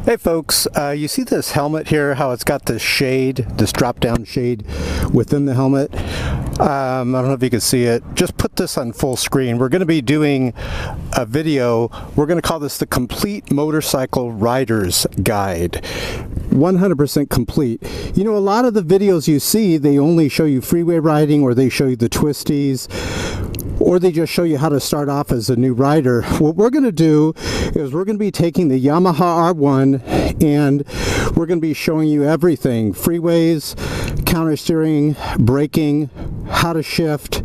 Hey folks, you see this helmet here, how it's got this shade, this drop down shade within the helmet? I don't know if you can see it. Just put this on full screen. We're going to be doing a video. We're going to call this the Complete Motorcycle Rider's Guide. 100% complete. You know, a lot of the videos you see, they only show you freeway riding, or they show you the twisties, or they just show you how to start off as a new rider. What we're going to do is we're going to be taking the Yamaha R1 and we're going to be showing you everything: freeways, counter steering, braking, how to shift,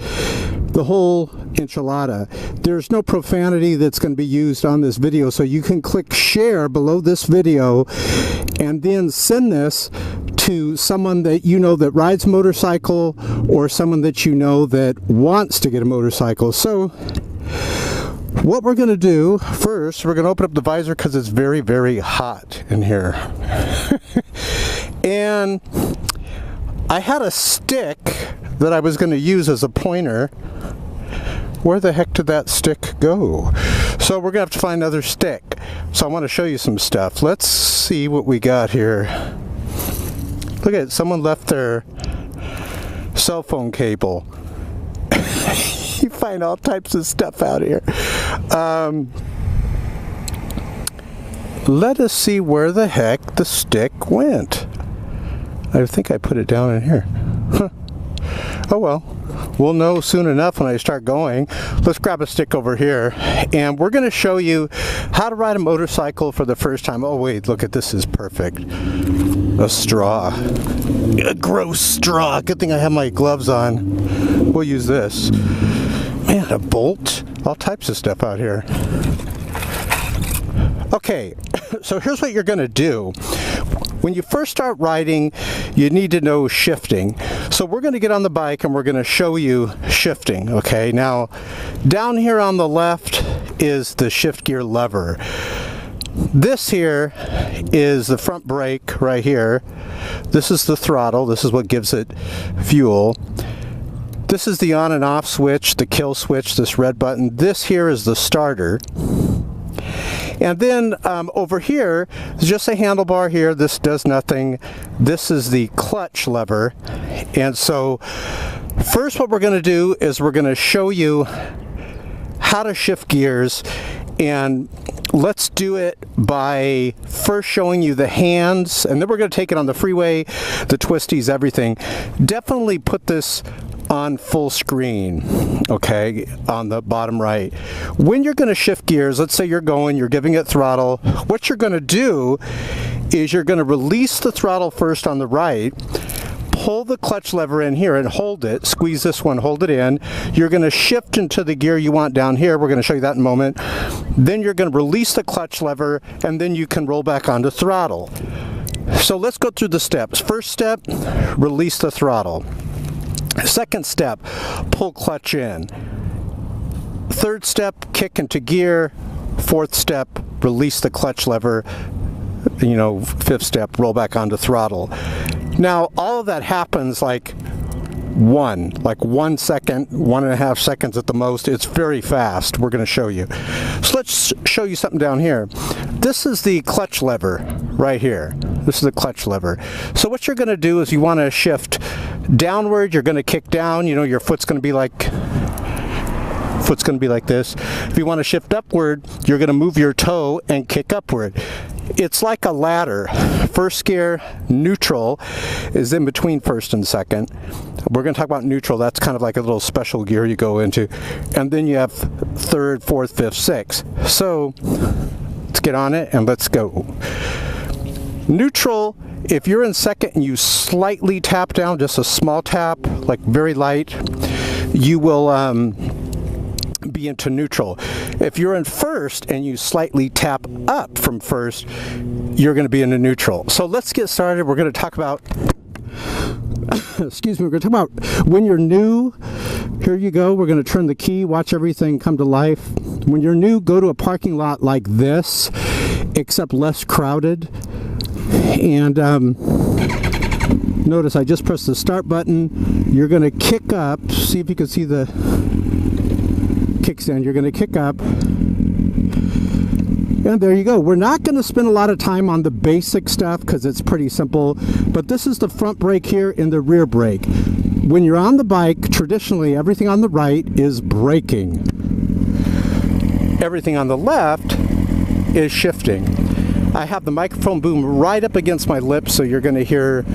the whole enchilada. There's no profanity that's going to be used on this video, so you can click share below this video and then send this to someone that you know that rides a motorcycle, or someone that you know that wants to get a motorcycle. So what we're going to do first, we're going to open up the visor because it's very, very hot in here. And I had a stick that I was going to use as a pointer. Where the heck did that stick go? So we're going to have to find another stick. So I want to show you some stuff. Let's see what we got here. Look at it, someone left their cell phone cable. You find all types of stuff out here. Let us see where the heck the stick went. I think I put it down in here. Huh. Oh well. We'll know soon enough when I start going. Let's grab a stick over here, and we're going to show you how to ride a motorcycle for the first time. Oh wait, look at this, is perfect. A straw. A gross straw. Good thing I have my gloves on. We'll use this. Man, a bolt. All types of stuff out here. Okay, so here's what you're going to do. When you first start riding, you need to know shifting. So we're going to get on the bike and we're going to show you shifting. Okay, now down here on the left is the shift gear lever. This here is the front brake right here. This is the throttle. This is what gives it fuel. This is the on and off switch, the kill switch, this red button. This here is the starter. And then over here is just a handlebar here. This does nothing. This is the clutch lever. And so first what we're going to do is we're going to show you how to shift gears. And let's do it by first showing you the hands, and then we're going to take it on the freeway, the twisties, everything. Definitely put this on full screen, okay, on the bottom right. When you're going to shift gears, let's say you're giving it throttle, what you're going to do is you're going to release the throttle first on the right, pull the clutch lever in here and hold it, squeeze this one, hold it in. You're going to shift into the gear you want down here. We're going to show you that in a moment. Then you're going to release the clutch lever, and then you can roll back onto throttle. So let's go through the steps. First step, release the throttle. Second step, pull clutch in. Third step, kick into gear. Fourth step, release the clutch lever. Fifth step, roll back onto throttle. Now, all of that happens like 1 second, 1.5 seconds at the most. It's very fast. We're going to show you. So let's show you something down here. This is the clutch lever right here. This is the clutch lever. So what you're going to do is you want to shift downward. You're going to kick down. Your foot's going to be like this. If you want to shift upward, you're going to move your toe and kick upward. It's like a ladder. First gear, neutral, is in between first and second. We're going to talk about neutral. That's kind of like a little special gear you go into. And then you have third, fourth, fifth, sixth. So let's get on it and let's go. Neutral, if you're in second and you slightly tap down, just a small tap, like very light, you will be into neutral. If you're in first and you slightly tap up from first, you're going to be into neutral. So let's get started. We're going to talk about excuse me, we're going to talk about when you're new. Here you go. We're going to turn the key, watch everything come to life. When you're new, go to a parking lot like this, except less crowded. And notice I just pressed the start button. You're going to kick up. See if you can see the kickstand. You're going to kick up. And there you go. We're not going to spend a lot of time on the basic stuff because it's pretty simple, but this is the front brake here and the rear brake. When you're on the bike, traditionally everything on the right is braking. Everything on the left is shifting. I have the microphone boom right up against my lips, so you're going to hear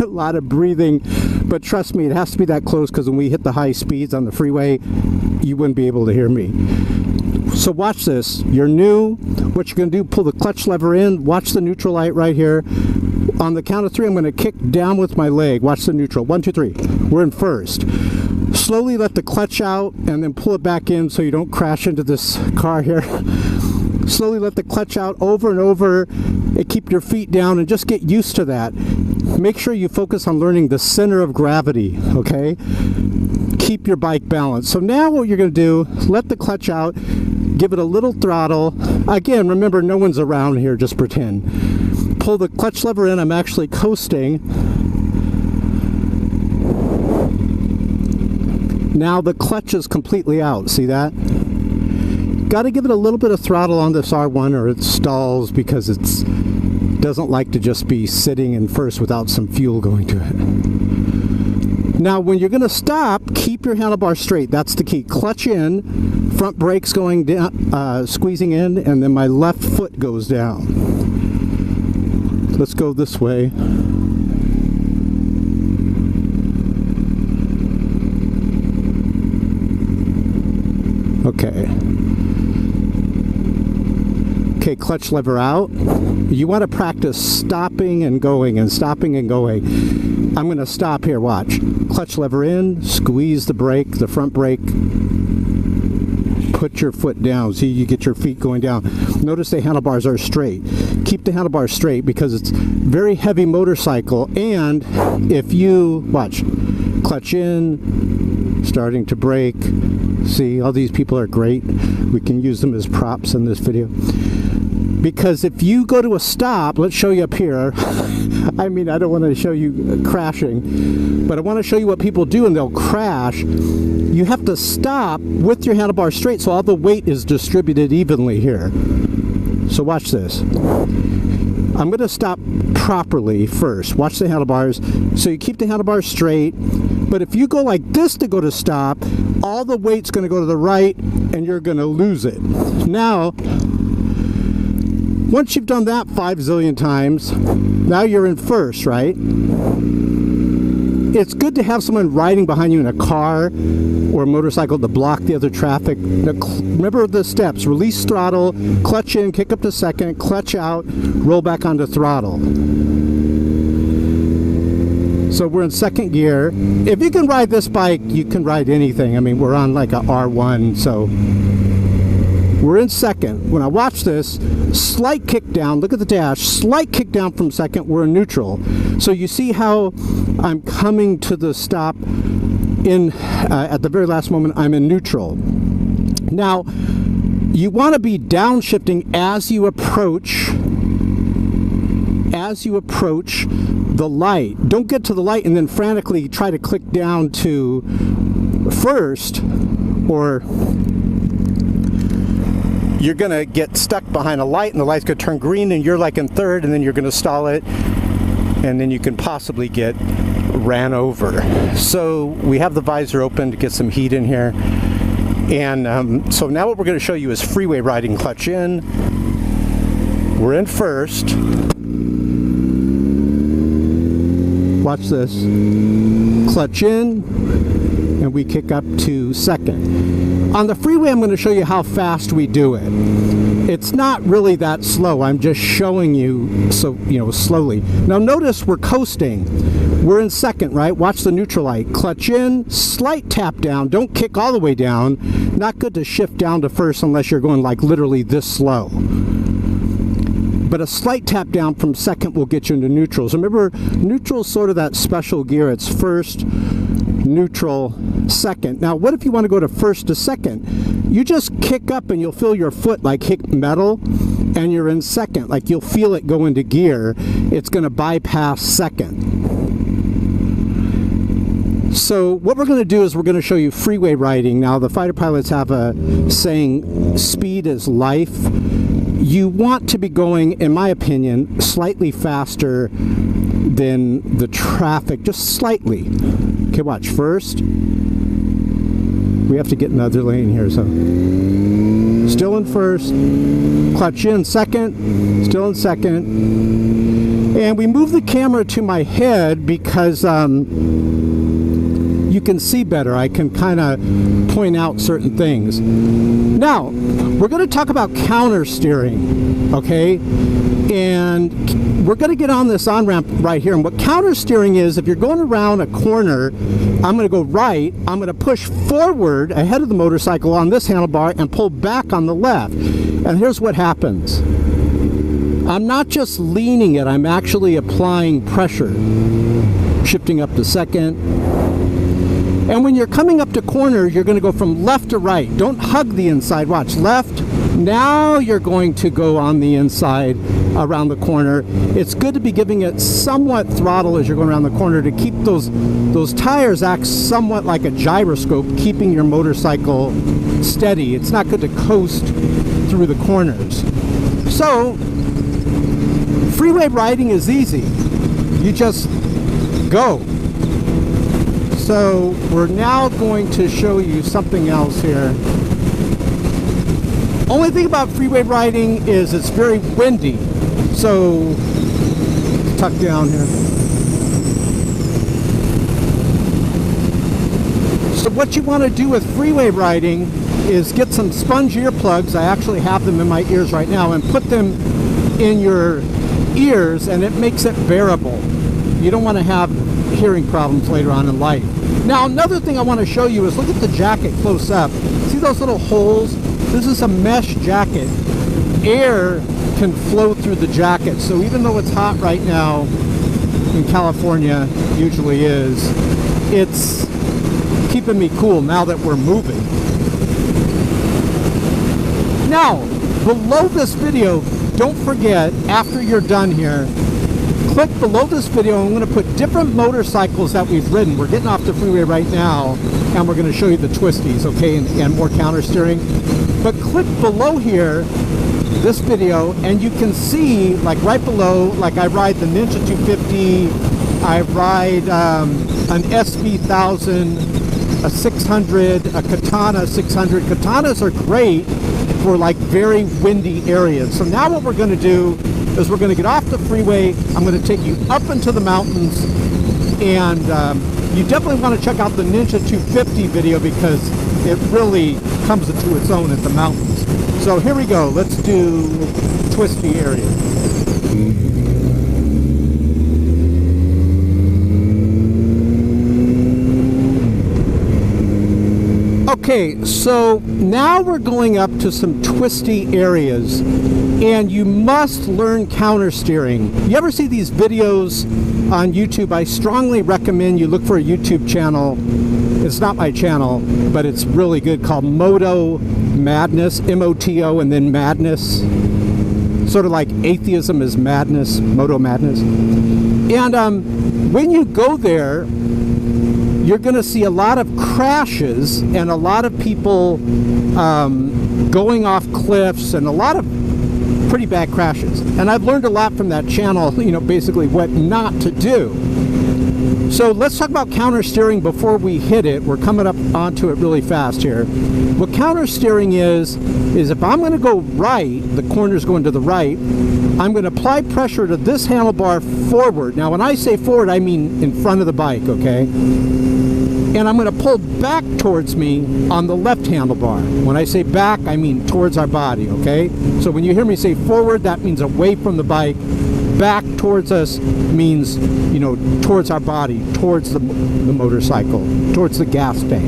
a lot of breathing, but trust me, it has to be that close because when we hit the high speeds on the freeway, you wouldn't be able to hear me. So watch this. You're new. What you're going to do, pull the clutch lever in, watch the neutral light right here. On the count of 3, I'm going to kick down with my leg. Watch the neutral. 1, 2, 3. We're in first. Slowly let the clutch out and then pull it back in so you don't crash into this car here. Slowly let the clutch out over and over and keep your feet down and just get used to that. Make sure you focus on learning the center of gravity, okay? Keep your bike balanced. So now what you're going to do, let the clutch out, give it a little throttle. Again, remember, no one's around here, just pretend. Pull the clutch lever in, I'm actually coasting. Now the clutch is completely out, see that? Got to give it a little bit of throttle on this R1 or it stalls because it doesn't like to just be sitting in first without some fuel going to it. Now when you're going to stop, keep your handlebar straight. That's the key. Clutch in, front brake's going down, squeezing in, and then my left foot goes down. Let's go this way. Okay. Okay, clutch lever out. You want to practice stopping and going and stopping and going. I'm going to stop here, watch. Clutch lever in, squeeze the brake, the front brake. Put your foot down. See, you get your feet going down. Notice the handlebars are straight. Keep the handlebars straight because it's very heavy motorcycle. And if you, watch, clutch in, starting to brake. See, all these people are great. We can use them as props in this video. Because if you go to a stop, let's show you up here. I mean, I don't want to show you crashing, but I want to show you what people do and they'll crash. You have to stop with your handlebar straight so all the weight is distributed evenly here. So watch this. I'm going to stop properly first. Watch the handlebars. So you keep the handlebars straight, but if you go like this to go to stop, all the weight's going to go to the right and you're going to lose it. Now, once you've done that 5 zillion times, now you're in first, right? It's good to have someone riding behind you in a car or a motorcycle to block the other traffic. Now, remember the steps. Release throttle, clutch in, kick up to second, clutch out, roll back onto throttle. So we're in second gear. If you can ride this bike, you can ride anything. I mean, we're on like a R1, so we're in second. When I watch this, slight kick down, look at the dash, slight kick down from second, we're in neutral. So you see how I'm coming to the stop in, at the very last moment, I'm in neutral. Now, you want to be downshifting as you approach the light. Don't get to the light and then frantically try to click down to first, or you're going to get stuck behind a light and the light's going to turn green and you're like in third and then you're going to stall it and then you can possibly get ran over. So we have the visor open to get some heat in here. And so now what we're going to show you is freeway riding. Clutch in. We're in first. Watch this. Clutch in. And we kick up to second. On the freeway, I'm going to show you how fast we do it. It's not really that slow. I'm just showing you, so slowly. Now notice we're coasting. We're in second, right? Watch the neutral light. Clutch in, slight tap down. Don't kick all the way down. Not good to shift down to first unless you're going like literally this slow. But a slight tap down from second will get you into neutral. So remember, neutral is sort of that special gear. It's first, neutral, second. Now, what if you want to go to first to second? You just kick up and you'll feel your foot like hit metal and you're in second. Like you'll feel it go into gear. It's going to bypass second. So what we're going to do is we're going to show you freeway riding. Now, the fighter pilots have a saying, speed is life. you want to be going, in my opinion, slightly faster than the traffic, just slightly. Okay, watch. First, we have to get in the other lane here, so still in first, clutch in second, still in second, and we move the camera to my head because you can see better. I can kind of point out certain things. Now, we're going to talk about counter steering, okay? And we're going to get on this on-ramp right here. And what counter steering is, if you're going around a corner, I'm going to go right, I'm going to push forward ahead of the motorcycle on this handlebar and pull back on the left. And here's what happens. I'm not just leaning it, I'm actually applying pressure. Shifting up to second. And when you're coming up to corners, you're going to go from left to right. Don't hug the inside. Watch, left. Now you're going to go on the inside around the corner. It's good to be giving it somewhat throttle as you're going around the corner to keep those tires act somewhat like a gyroscope, keeping your motorcycle steady. It's not good to coast through the corners. So, freeway riding is easy. You just go. So we're now going to show you something else here. Only thing about freeway riding is it's very windy. So tuck down here. So what you want to do with freeway riding is get some sponge earplugs. I actually have them in my ears right now, and put them in your ears, and it makes it bearable. You don't want to have hearing problems later on in life. Now, another thing I want to show you is look at the jacket close up. See those little holes? This is a mesh jacket. Air can flow through the jacket, so even though it's hot right now in California, usually is, it's keeping me cool now that we're moving. Now, below this video, don't forget, after you're done here, click below this video. I'm going to put different motorcycles that we've ridden. We're getting off the freeway right now, and we're going to show you the twisties, okay, and more counter steering. But click below here, this video, and you can see, like right below, like I ride the Ninja 250, I ride an SB 1000, a 600, a Katana 600. Katanas are great for like very windy areas. So now what we're going to do is we're going to get off the freeway. I'm going to take you up into the mountains, and you definitely want to check out the Ninja 250 video because it really comes into its own at the mountains. So here we go. Let's do twisty area. Okay, so now we're going up to some twisty areas, and you must learn counter steering. You ever see these videos on YouTube? I strongly recommend you look for a YouTube channel. It's not my channel, but it's really good, called Moto Madness, M-O-T-O, and then Madness. Sort of like atheism is madness, Moto Madness. And when you go there, you're going to see a lot of crashes and a lot of people going off cliffs and a lot of pretty bad crashes. And I've learned a lot from that channel, you know, basically what not to do. So let's talk about counter steering before we hit it. We're coming up onto it really fast here. What counter steering is if I'm going to go right, the corner's going to the right, I'm going to apply pressure to this handlebar forward. Now when I say forward, I mean in front of the bike, okay? And I'm going to pull back towards me on the left handlebar. When I say back, I mean towards our body, okay? So when you hear me say forward, that means away from the bike. Back towards us means, you know, towards our body, towards the motorcycle, towards the gas tank.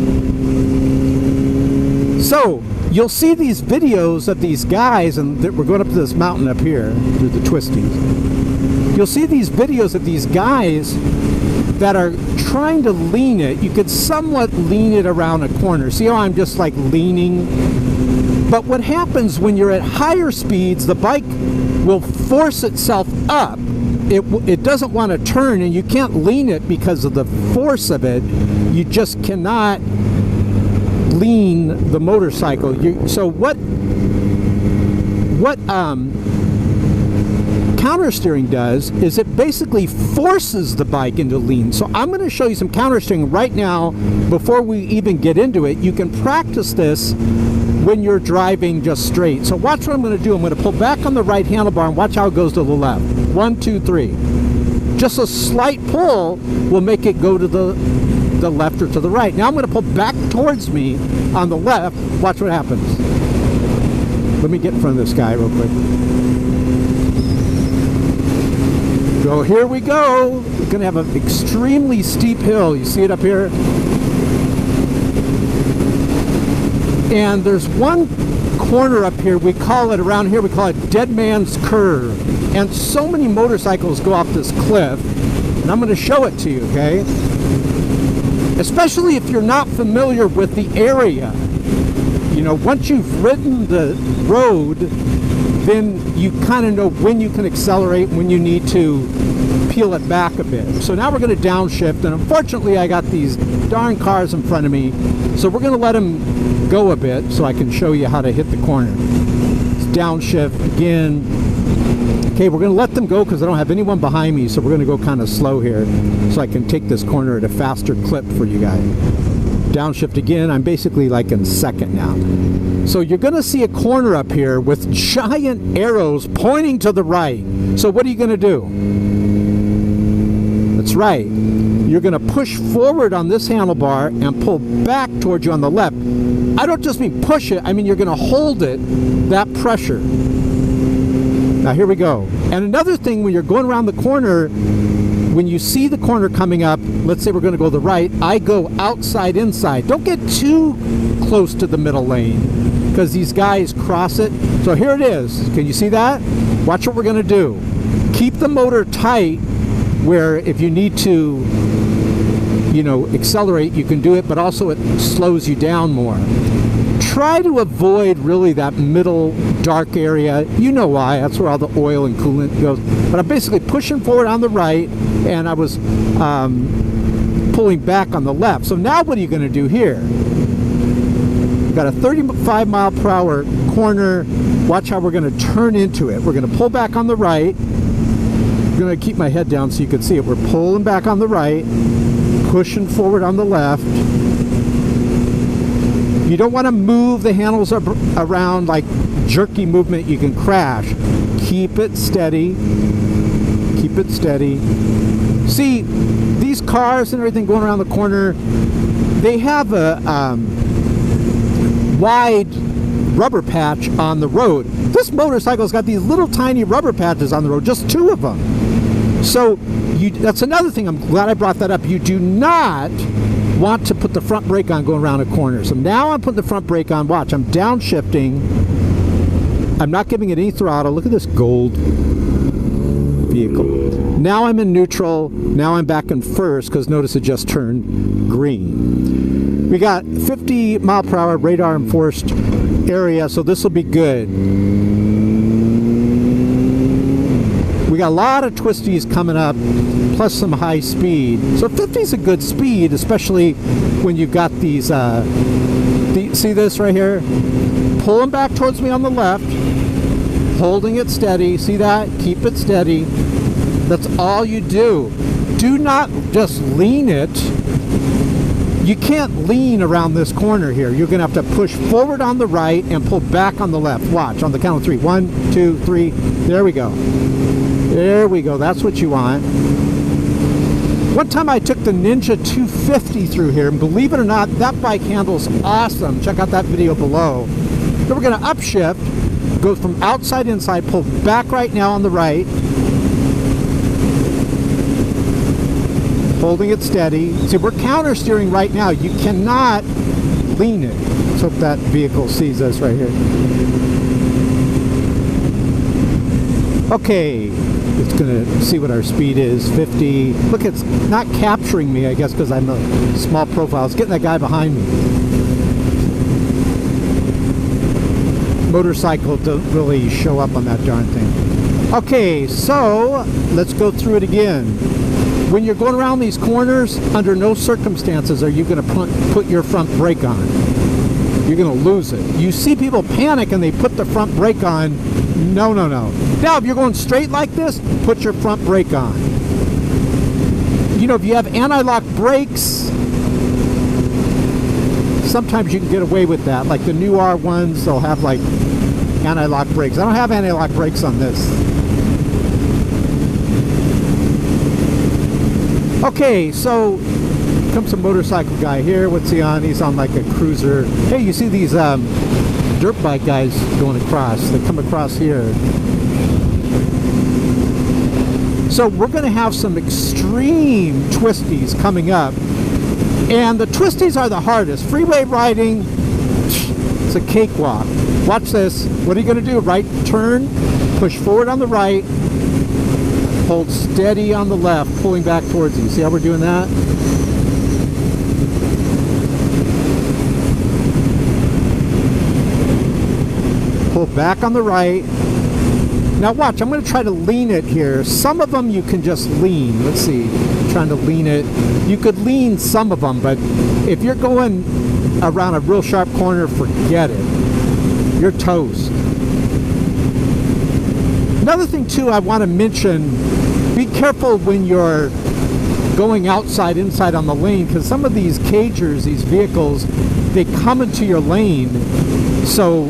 So you'll see these videos of these guys, and we're going up to this mountain up here through the twisties. You'll see these videos of these guys that are trying to lean it. You could somewhat lean it around a corner. See how I'm just like leaning? But what happens when you're at higher speeds, the bike will force itself up. It doesn't want to turn, and you can't lean it because of the force of it. You just cannot lean the motorcycle. So what what counter steering does is it basically forces the bike into lean. So I'm going to show you some counter steering right now before we even get into it. You can practice this when you're driving just straight. So watch what I'm going to do. I'm going to pull back on the right handlebar and watch how it goes to the left. 1, 2, 3. Just a slight pull will make it go to the left or to the right. Now I'm going to pull back towards me on the left. Watch what happens. Let me get in front of this guy real quick. So here we go. We're going to have an extremely steep hill. You see it up here? And there's one corner up here, we call it, around here, we call it Dead Man's Curve. And so many motorcycles go off this cliff. And I'm going to show it to you, okay? Especially if you're not familiar with the area. You know, once you've ridden the road, then you kind of know when you can accelerate, when you need to peel it back a bit. So now we're going to downshift, and unfortunately I got these darn cars in front of me, so we're going to let them go a bit so I can show you how to hit the corner. Let's downshift again. Okay, we're going to let them go because I don't have anyone behind me, so we're going to go kind of slow here so I can take this corner at a faster clip for you guys. Downshift again. I'm basically like in second now. So you're going to see a corner up here with giant arrows pointing to the right. So what are you going to do? That's right. You're going to push forward on this handlebar and pull back towards you on the left. I don't just mean push it, I mean you're going to hold it, that pressure. Now here we go. And another thing, when you're going around the corner, when you see the corner coming up, let's say we're going to go to the right, I go outside inside. Don't get too close to the middle lane because these guys cross it. So here it is. Can you see that? Watch what we're going to do. Keep the motor tight where if you need to, you know, accelerate, you can do it, but also it slows you down more. Try to avoid really that middle dark area. You know why, that's where all the oil and coolant goes. But I'm basically pushing forward on the right, and I was pulling back on the left. So now what are you going to do here? We've got a 35 mile per hour corner. Watch how we're going to turn into it. We're going to pull back on the right. I'm going to keep my head down so you can see it. We're pulling back on the right, pushing forward on the left. You don't want to move the handles around like jerky movement. You can crash. Keep it steady. Keep it steady. See, these cars and everything going around the corner, they have a wide rubber patch on the road. This motorcycle's got these little tiny rubber patches on the road, just 2 of them. So that's another thing. I'm glad I brought that up. You do not want to put the front brake on going around a corner. So now I'm putting the front brake on. Watch, I'm downshifting. I'm not giving it any throttle. Look at this gold vehicle. Now I'm in neutral. Now I'm back in first because notice it just turned green. We got 50 mile per hour radar enforced area, so this will be good. We got a lot of twisties coming up, plus some high speed. So 50 is a good speed, especially when you've got these, see this right here? Pulling back towards me on the left, holding it steady. See that? Keep it steady. That's all you do. Do not just lean it. You can't lean around this corner here. You're going to have to push forward on the right and pull back on the left. Watch, on the count of 3. 1, 2, 3. There we go. There we go. That's what you want. One time I took the Ninja 250 through here, and believe it or not, that bike handles awesome. Check out that video below. Then we're going to upshift, go from outside inside, pull back right now on the right, holding it steady. See, we're counter steering right now. You cannot lean it. Let's hope that vehicle sees us right here. Okay, it's going to see what our speed is. 50. Look, it's not capturing me, I guess, because I'm a small profile. It's getting that guy behind me. Motorcycle don't really show up on that darn thing. Okay, so let's go through it again. When you're going around these corners, under no circumstances are you going to put your front brake on. You're going to lose it. You see people panic and they put the front brake on No, no, no. Now, if you're going straight like this, put your front brake on. You know, if you have anti-lock brakes, sometimes you can get away with that. Like the new R1s, they'll have like anti-lock brakes. I don't have anti-lock brakes on this. Okay, so comes a motorcycle guy here. What's he on? He's on like a cruiser. Hey, you see these dirt bike guys going across? They come across here. So we're going to have some extreme twisties coming up. And the twisties are the hardest. Freeway riding, it's a cakewalk. Watch this. What are you going to do? Right turn, push forward on the right, hold steady on the left, pulling back towards you. See how we're doing that? Pull back on the right. Now watch, I'm going to try to lean it here. Some of them you can just lean. Let's see. I'm trying to lean it. You could lean some of them, but if you're going around a real sharp corner, forget it. You're toast. Another thing too I want to mention, be careful when you're going outside, inside on the lane, because some of these cagers, these vehicles, they come into your lane. So,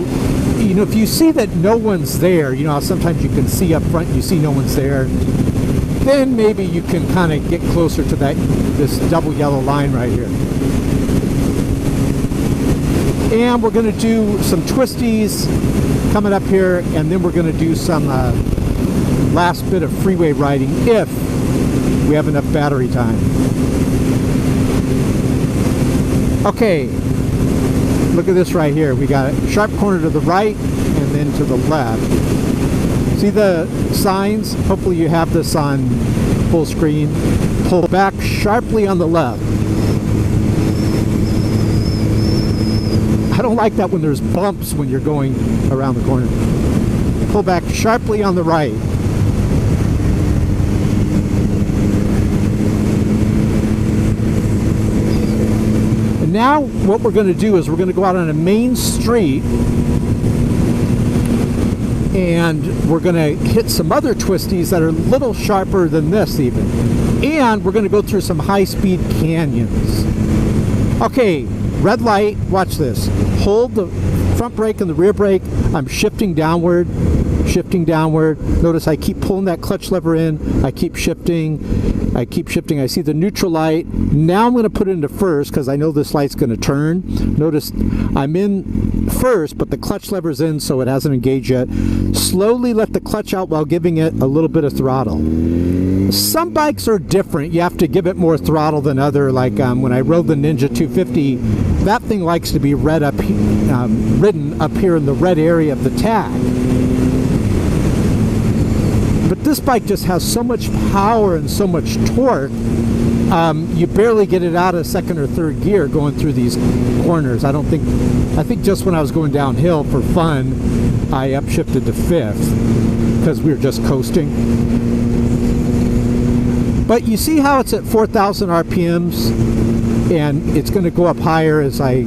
you know, if you see that no one's there, you know how sometimes you can see up front, you see no one's there, then maybe you can kind of get closer to this double yellow line right here. And we're going to do some twisties coming up here, and then we're going to do some last bit of freeway riding if we have enough battery time. Okay, look at this right here. We got a sharp corner to the right and then to the left. See the signs? Hopefully you have this on full screen. Pull back sharply on the left. I don't like that when there's bumps when you're going around the corner. Pull back sharply on the right. And now what we're going to do is we're going to go out on a main street and we're going to hit some other twisties that are a little sharper than this even. And we're going to go through some high-speed canyons. Okay, red light, watch this. Hold the front brake and the rear brake. I'm shifting downward, shifting downward. Notice I keep pulling that clutch lever in. I keep shifting. I keep shifting. I see the neutral light. Now I'm going to put it into first because I know this light's going to turn. Notice I'm in first, but the clutch lever's in, so it hasn't engaged yet. Slowly let the clutch out while giving it a little bit of throttle. Some bikes are different. You have to give it more throttle than other. Like when I rode the Ninja 250, that thing likes to be ridden up here in the red area of the tag. But this bike just has so much power and so much torque, you barely get it out of second or third gear going through these corners. I think just when I was going downhill for fun, I upshifted to fifth because we were just coasting. But you see how it's at 4,000 RPMs and it's going to go up higher as I,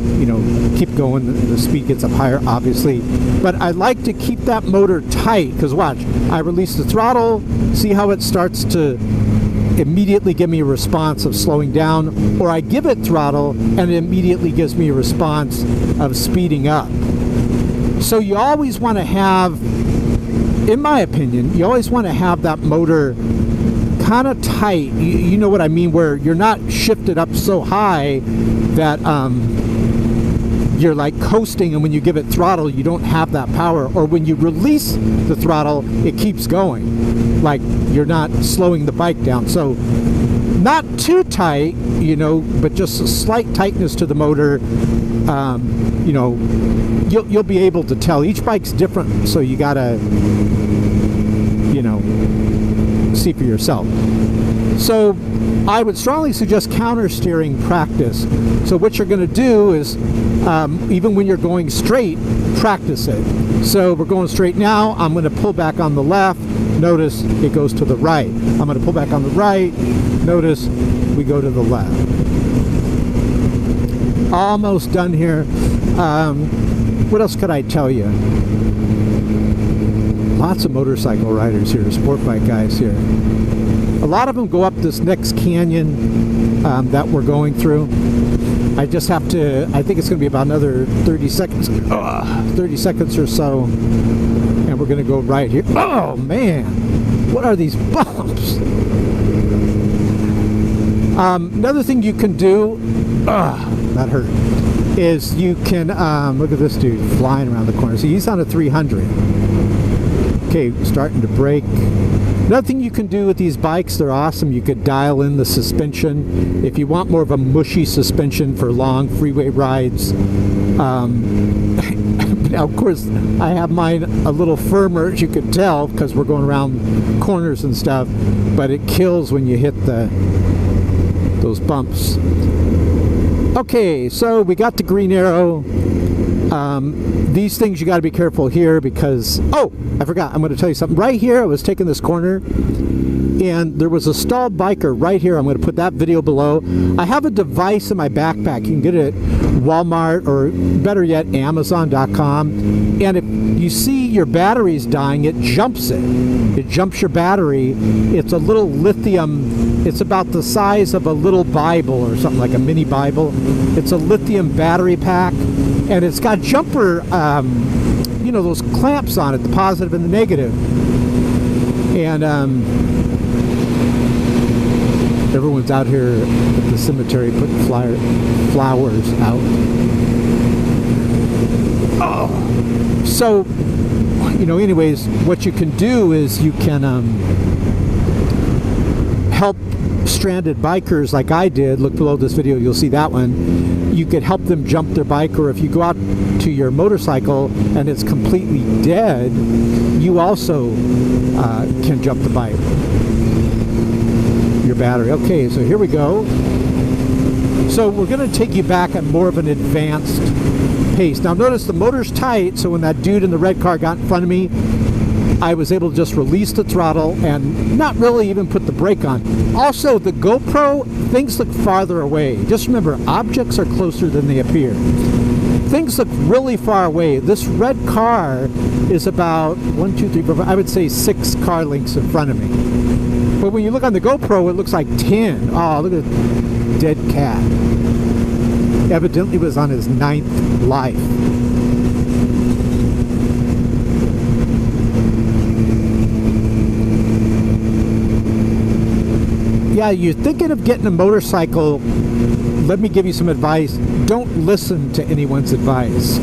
keep going. The speed gets up higher, obviously. But I like to keep that motor tight because watch, I release the throttle, see how it starts to immediately give me a response of slowing down, or I give it throttle and it immediately gives me a response of speeding up. So you always want to have, in my opinion, you always want to have that motor kind of tight. You know what I mean, where you're not shifted up so high that you're like coasting, and when you give it throttle you don't have that power, or when you release the throttle it keeps going, like you're not slowing the bike down. So not too tight, but just a slight tightness to the motor. You'll be able to tell. Each bike's different, so you gotta see for yourself. So I would strongly suggest counter steering practice. So what you're going to do is even when you're going straight, practice it. So we're going straight now. I'm going to pull back on the left. Notice it goes to the right. I'm going to pull back on the right. Notice we go to the left. Almost done here. What else could I tell you? Lots of motorcycle riders here, sport bike guys here. A lot of them go up this next canyon that we're going through. I just have to, I think it's going to be about another 30 seconds, 30 seconds or so, and we're going to go right here. Oh man, what are these bumps? Another thing you can do, that hurt, is you can, look at this dude flying around the corner. See, he's on a 300. Okay, starting to brake. Another thing you can do with these bikes, they're awesome. You could dial in the suspension. If you want more of a mushy suspension for long freeway rides. Now, of course, I have mine a little firmer, as you can tell, because we're going around corners and stuff, but it kills when you hit those bumps. Okay, so we got the green arrow. These things you got to be careful here because, oh, I forgot, I'm going to tell you something. Right here, I was taking this corner and there was a stalled biker right here. I'm going to put that video below. I have a device in my backpack. You can get it at Walmart or better yet, Amazon.com. And if you see your battery's dying, it jumps it. It jumps your battery. It's a little lithium. It's about the size of a little Bible or something like a mini Bible. It's a lithium battery pack. And it's got jumper, you know, those clamps on it, the positive and the negative. And everyone's out here at the cemetery putting flowers out. Oh. So, you know, anyways, what you can do is you can help stranded bikers like I did. Look below this video, you'll see that one. You could help them jump their bike, or if you go out to your motorcycle and it's completely dead, you also can jump the bike, your battery. Okay, so here we go. So we're going to take you back at more of an advanced pace. Now notice the motor's tight, so when that dude in the red car got in front of me, I was able to just release the throttle and not really even put the brake on. Also, the GoPro, things look farther away. Just remember, objects are closer than they appear. Things look really far away. This red car is about 1, 2, 3, 4, 5, I would say 6 car lengths in front of me. But when you look on the GoPro, it looks like 10. Oh, look at that dead cat. Evidently was on his 9th life. Yeah, you're thinking of getting a motorcycle, let me give you some advice. Don't listen to anyone's advice.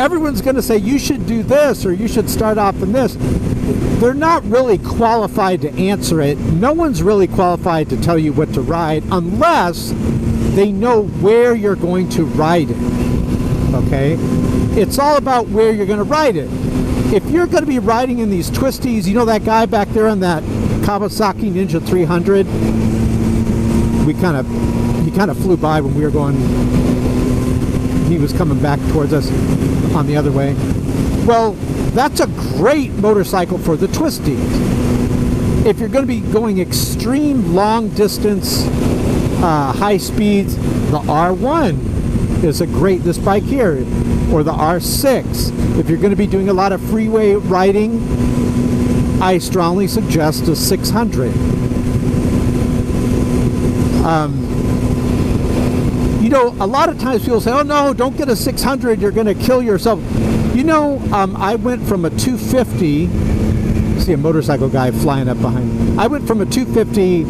Everyone's going to say, you should do this, or you should start off in this. They're not really qualified to answer it. No one's really qualified to tell you what to ride unless they know where you're going to ride it. Okay? It's all about where you're going to ride it. If you're going to be riding in these twisties, you know that guy back there on that Kawasaki Ninja 300, he kind of flew by when we were going, he was coming back towards us on the other way. Well, that's a great motorcycle for the twisties. If you're going to be going extreme long distance, high speeds, the R1 is a great, this bike here, or the R6. If you're going to be doing a lot of freeway riding, I strongly suggest a 600. You know, a lot of times people say, oh no, don't get a 600, you're going to kill yourself. You know, I went from a 250, see a motorcycle guy flying up behind me. I went from a 250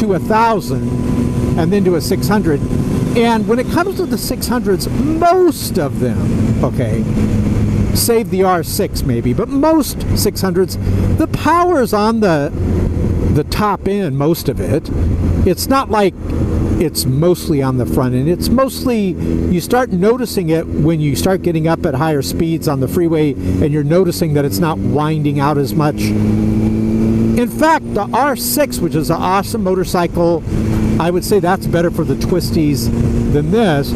to 1,000 and then to a 600. And when it comes to the 600s, most of them, okay, save the R6 maybe, but most 600s, the power's on the top end, most of it. It's not like it's mostly on the front end. It's mostly, you start noticing it when you start getting up at higher speeds on the freeway and you're noticing that it's not winding out as much. In fact, the R6, which is an awesome motorcycle, I would say that's better for the twisties than this.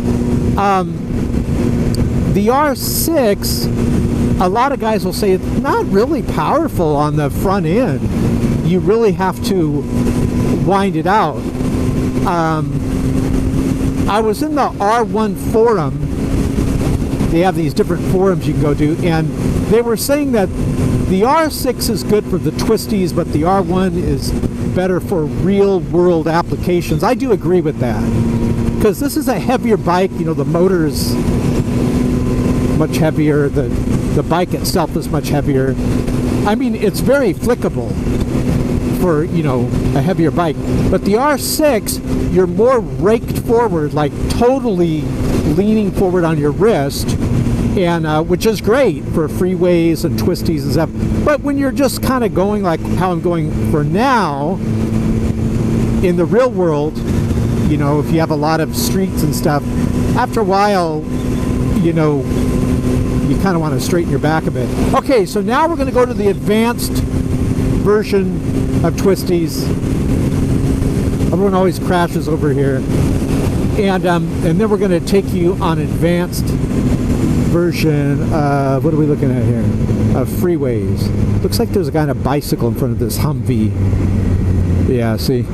The R6, a lot of guys will say it's not really powerful on the front end. You really have to wind it out. I was in the R1 forum. They have these different forums you can go to, and they were saying that the R6 is good for the twisties, but the R1 is better for real world applications. I do agree with that, because this is a heavier bike. You know, the motor is much heavier, the bike itself is much heavier. I mean, it's very flickable for, you know, a heavier bike, but the R6, you're more raked forward, like totally leaning forward on your wrist, and which is great for freeways and twisties and stuff. But when you're just kind of going like how I'm going for now in the real world, you know, if you have a lot of streets and stuff, after a while, you know, you kind of want to straighten your back a bit. Okay, so now we're going to go to the advanced version of twisties. Everyone always crashes over here, and then we're going to take you on advanced version of, what are we looking at here, of freeways. Looks like there's a guy on a bicycle in front of this Humvee. Yeah, see.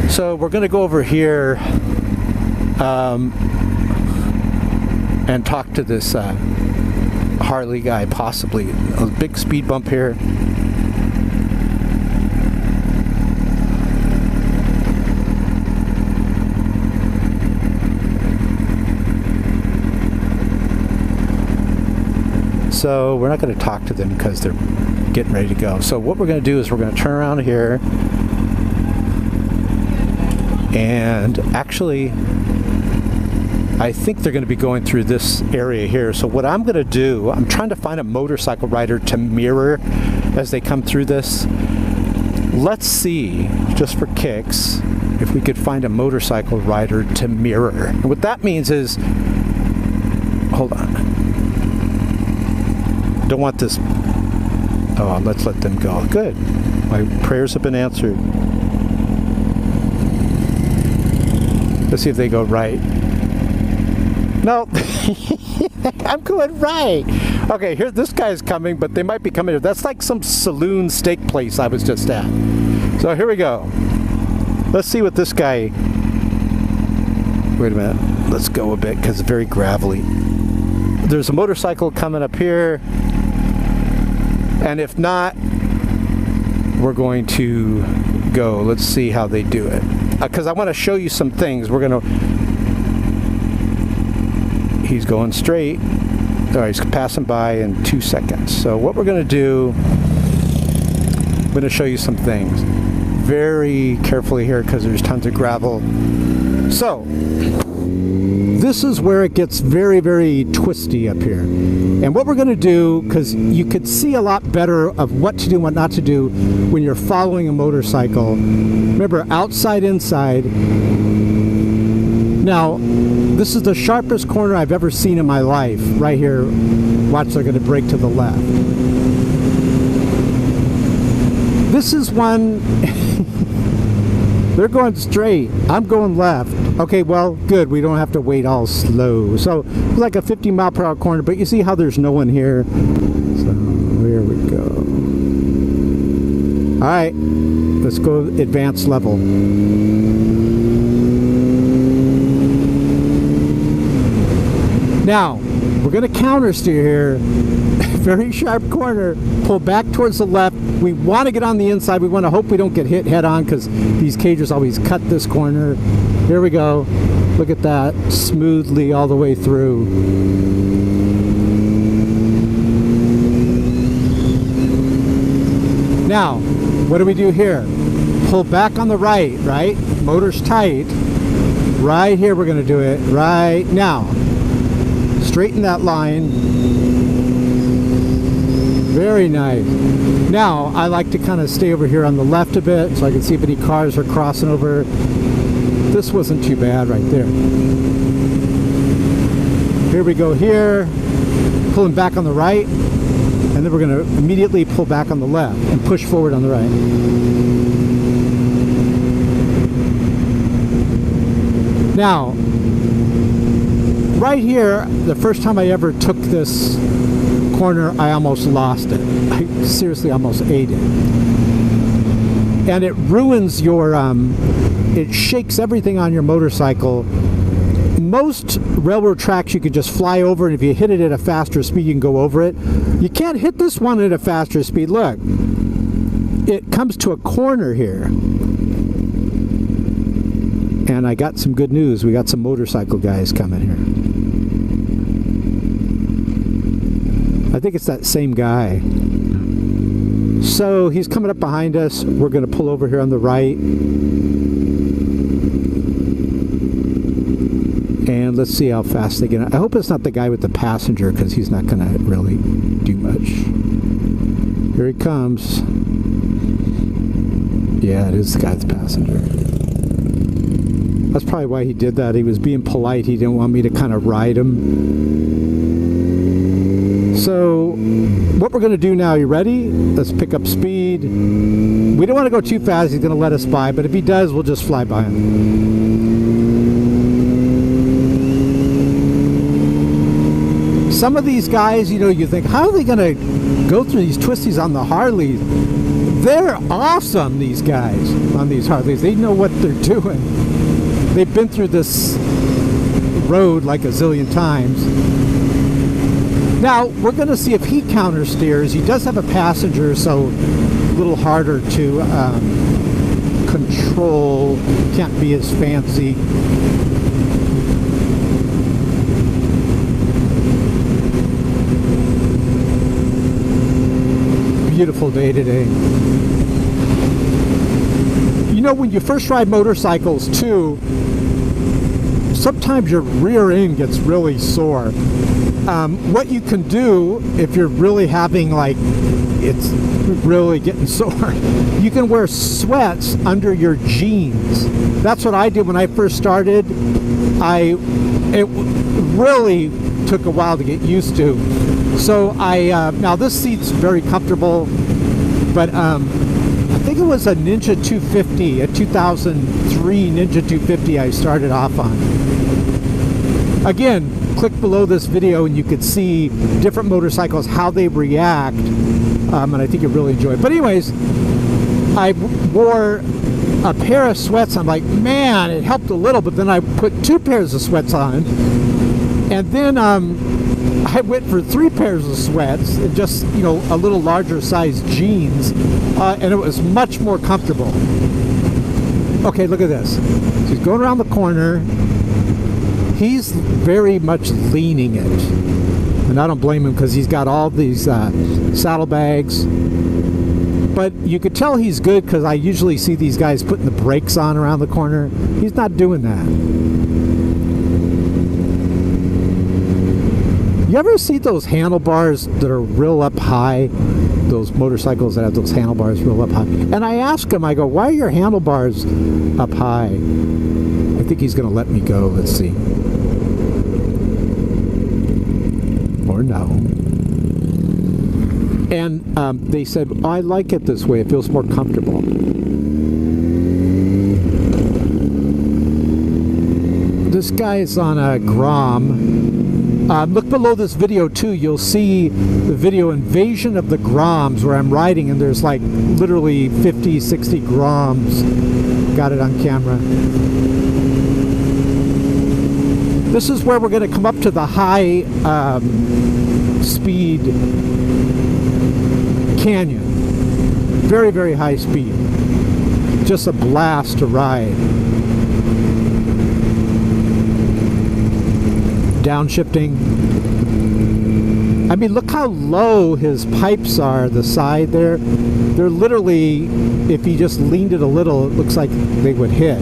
So we're going to go over here and talk to this Harley guy, possibly. A big speed bump here. So we're not going to talk to them because they're getting ready to go. So what we're going to do is we're going to turn around here. And actually, I think they're going to be going through this area here. So what I'm going to do, I'm trying to find a motorcycle rider to mirror as they come through this. Let's see, just for kicks, if we could find a motorcycle rider to mirror. And what that means is, hold on. Don't want this. Oh, let's let them go. Good. My prayers have been answered. Let's see if they go right. No, I'm going right. Okay, here, this guy's coming, but they might be coming. That's like some saloon steak place I was just at. So here we go. Let's see what this guy. Wait a minute. Let's go a bit because it's very gravelly. There's a motorcycle coming up here, and if not, we're going to go. Let's see how they do it. Because I want to show you some things. We're going to... He's going straight. All right, he's passing by in 2 seconds. So what we're going to do, I'm going to show you some things. Very carefully here because there's tons of gravel. So, this is where it gets very, very twisty up here. And what we're going to do, because you could see a lot better of what to do and what not to do when you're following a motorcycle. Remember, outside, inside. Now, this is the sharpest corner I've ever seen in my life. Right here. Watch, they're going to brake to the left. This is one... They're going straight. I'm going left. Okay, well, good. We don't have to wait all slow. So, it's like a 50-mile-per-hour corner, but you see how there's no one here? So, here we go. All right. Let's go advanced level. Now, we're going to counter steer here. Very sharp corner. Pull back towards the left. We want to get on the inside. We want to hope we don't get hit head on because these cages always cut this corner. Here we go. Look at that. Smoothly all the way through. Now, what do we do here? Pull back on the right, right? Motor's tight. Right here we're going to do it. Right now. Straighten that line. Very nice. Now, I like to kind of stay over here on the left a bit so I can see if any cars are crossing over. This wasn't too bad right there. Here we go here. Pulling back on the right. And then we're going to immediately pull back on the left and push forward on the right. Now, right here, the first time I ever took this corner, I almost lost it. I seriously almost ate it. And it ruins your, it shakes everything on your motorcycle. Most railroad tracks you can just fly over, and if you hit it at a faster speed, you can go over it. You can't hit this one at a faster speed. Look, it comes to a corner here. And I got some good news. We got some motorcycle guys coming here. I think it's that same guy. So he's coming up behind us. We're going to pull over here on the right. And let's see how fast they get. I hope it's not the guy with the passenger, because he's not going to really do much. Here he comes. Yeah, it is the guy with the passenger. That's probably why he did that. He was being polite. He didn't want me to kind of ride him. So what we're going to do now, you ready? Let's pick up speed. We don't want to go too fast. He's going to let us by, but if he does, we'll just fly by him. Some of these guys, you know, you think, how are they going to go through these twisties on the Harleys? They're awesome, these guys on these Harleys. They know what they're doing. They've been through this road like a zillion times. Now, we're going to see if he countersteers. He does have a passenger, so a little harder to control. Can't be as fancy. Beautiful day today. You know, when you first ride motorcycles too, sometimes your rear end gets really sore. What you can do if you're really having, like, it's really getting sore, you can wear sweats under your jeans. That's what I did when I first started. It really took a while to get used to. So now this seat's very comfortable, but I think it was a Ninja 250, a 2003 Ninja 250 I started off on. Again, click below this video and you could see different motorcycles, how they react, and I think you'll really enjoy it. But anyways, I wore a pair of sweats. I'm like, man, it helped a little, but then I put 2 pairs of sweats on, and then I went for 3 pairs of sweats and just, you know, a little larger size jeans, and it was much more comfortable. Okay, look at this. So he's going around the corner. He's very much leaning it, and I don't blame him because he's got all these saddlebags. But you could tell he's good because I usually see these guys putting the brakes on around the corner. He's not doing that. You ever see those handlebars that are real up high? Those motorcycles that have those handlebars real up high. And I ask him, I go, why are your handlebars up high? I think he's going to let me go. Let's see. Or no. And they said, I like it this way. It feels more comfortable. This guy is on a Grom. Look below this video too. You'll see the video Invasion of the Groms, where I'm riding and there's like literally 50, 60 Groms. Got it on camera. This is where we're going to come up to the high speed canyon. Very, very high speed. Just a blast to ride. Downshifting. I mean, look how low his pipes are, the side there. They're literally, if he just leaned it a little, it looks like they would hit.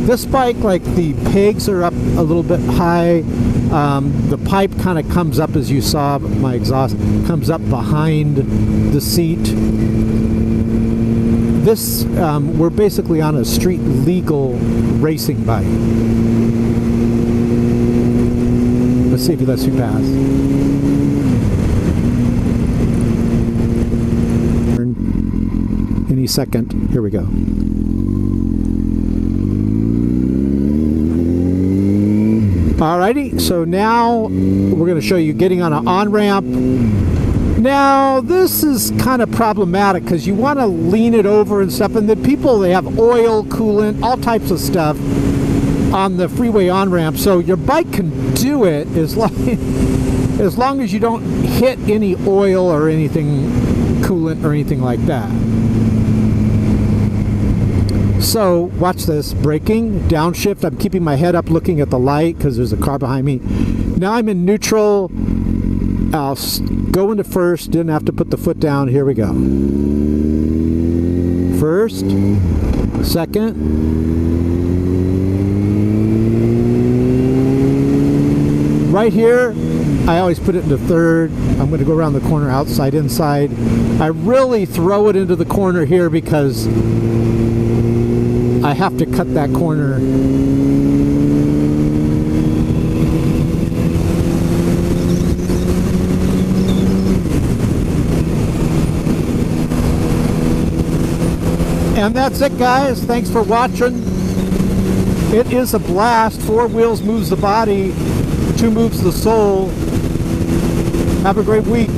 This bike, like, the pegs are up a little bit high. The pipe kind of comes up, as you saw, my exhaust comes up behind the seat. This, we're basically on a street legal racing bike. Let's see if he lets me pass. Any second. Here we go. Alrighty, so now we're going to show you getting on an on-ramp. Now, this is kind of problematic because you want to lean it over and stuff, and then people, they have oil, coolant, all types of stuff on the freeway on-ramp, so your bike can do it as long as you don't hit any oil or anything, coolant or anything like that. So watch this, braking, downshift. I'm keeping my head up looking at the light because there's a car behind me. Now I'm in neutral. I'll go into first, didn't have to put the foot down. Here we go. First, second. Right here, I always put it into third. I'm going to go around the corner outside, inside. I really throw it into the corner here because I have to cut that corner. And that's it, guys. Thanks for watching. It is a blast. 4 wheels moves the body, 2 moves the soul. Have a great week.